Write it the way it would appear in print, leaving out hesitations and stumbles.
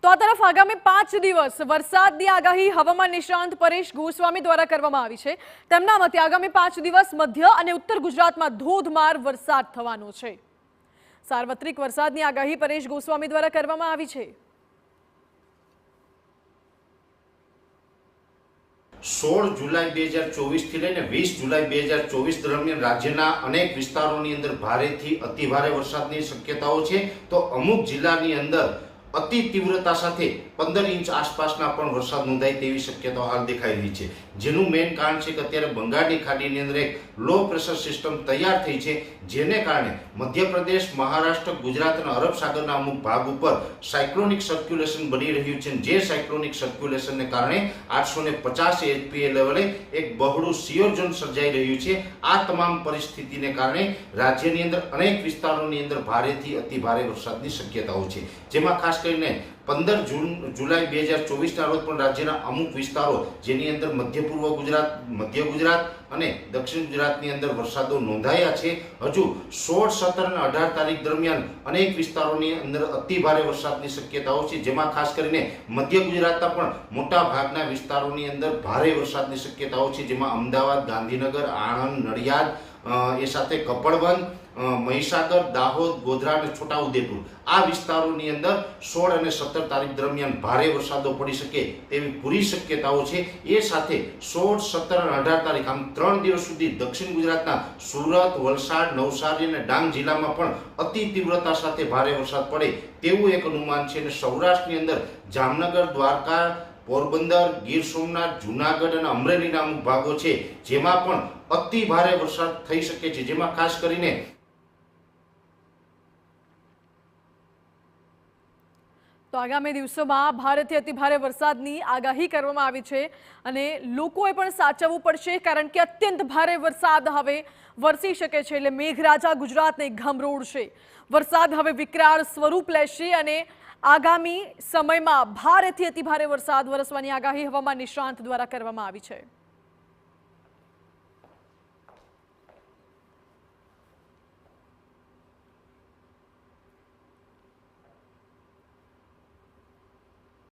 તો આ તરફ આગામી 5 દિવસ વરસાદની આગાહી હવામાન નિષ્ણાંત પરેશ ગોસ્વામી દ્વારા કરવામાં આવી છે। તેમના મતે આગામી 5 દિવસ મધ્ય અને ઉત્તર ગુજરાતમાં ધોધમાર વરસાદ થવાનો છે। સાર્વત્રિક વરસાદની આગાહી પરેશ ગોસ્વામી દ્વારા કરવામાં આવી છે। 16 જુલાઈ 2024 થી લઈને 20 જુલાઈ 2024 દરમિયાન રાજ્યના અનેક વિસ્તારોની અંદર ભારેથી અતિભારે વરસાદની શક્યતાઓ છે। તો અમુક જિલ્લાની અંદર અતિ તીવ્રતા સાથે 15 ઇંચ આસપાસના પણ વરસાદ નોંધાય તેવી શક્યતાઓ હાલ દેખાઈ રહી છે। જેનું મેઇન કારણ છે કે અત્યારે બંગાળની ખાડીની અંદર એક લો પ્રેશર સિસ્ટમ તૈયાર થઈ છે, જેને કારણે મધ્યપ્રદેશ, મહારાષ્ટ્ર, ગુજરાત અને અરબ સાગરના અમુક ભાગ ઉપર સાયક્લોનિક સર્ક્યુલેશન બની રહ્યું છે। જે સાયક્લોનિક સર્ક્યુલેશનને કારણે 850 એચપીએ લેવલે એક બહોળું શિયર ઝોન સર્જાઈ રહ્યું છે। આ તમામ પરિસ્થિતિને કારણે રાજ્યની અંદર અનેક વિસ્તારોની અંદર ભારેથી અતિભારે વરસાદની શક્યતાઓ છે, જેમાં ખાસ કરીને 15 જુલાઈ 2024 ના રોજ પણ રાજ્યના અમુક વિસ્તારો જેની અંદર મધ્ય પૂર્વ ગુજરાત, મધ્ય ગુજરાત અને દક્ષિણ ગુજરાતની અંદર વરસાદો નોંધાયા છે। હજુ 16, 17 અને 18 તારીખ દરમિયાન અનેક વિસ્તારોની અંદર અતિભારે વરસાદની શક્યતાઓ છે, જેમાં ખાસ કરીને મધ્ય ગુજરાતના પણ મોટા ભાગના વિસ્તારોની અંદર ભારે વરસાદની શક્યતાઓ છે, જેમાં અમદાવાદ, ગાંધીનગર, આણંદ, નડિયાદ, એ સાથે કપડવંજ, મહીસાગર, દાહોદ, ગોધરા અને છોટાઉદેપુર આ વિસ્તારોની અંદર 16 અને 17 તારીખ દરમિયાન ભારે વરસાદો પડી શકે તેવી પૂરી શક્યતાઓ છે। એ સાથે 16, 17 અને 18 તારીખ આમ 3 દિવસ સુધી દક્ષિણ ગુજરાતના સુરત, વલસાડ, નવસારી અને ડાંગ જિલ્લામાં પણ અતિ તીવ્રતા સાથે ભારે વરસાદ પડે તેવું એક અનુમાન છે। અને સૌરાષ્ટ્રની અંદર જામનગર, દ્વારકા, પોરબંદર, ગીર સોમનાથ, જૂનાગઢ અને અમરેલીના અમુક ભાગો છે, જેમાં પણ અતિ ભારે વરસાદ થઈ શકે છે, જેમાં ખાસ કરીને તો આગામી દિવસોમાં ભારેથી અતિભારે વરસાદની આગાહી કરવામાં આવી છે અને લોકોએ પણ સાચવવું પડશે, કારણ કે અત્યંત ભારે વરસાદ હવે વરસી શકે છે। એટલે મેઘરાજા ગુજરાતને ગમરોળશે। વરસાદ હવે વિકરાળ સ્વરૂપ લેશે અને આગામી સમયમાં ભારેથી અતિભારે વરસાદ વરસવાની આગાહી હવામાન નિષ્ણાંત દ્વારા કરવામાં આવી છે।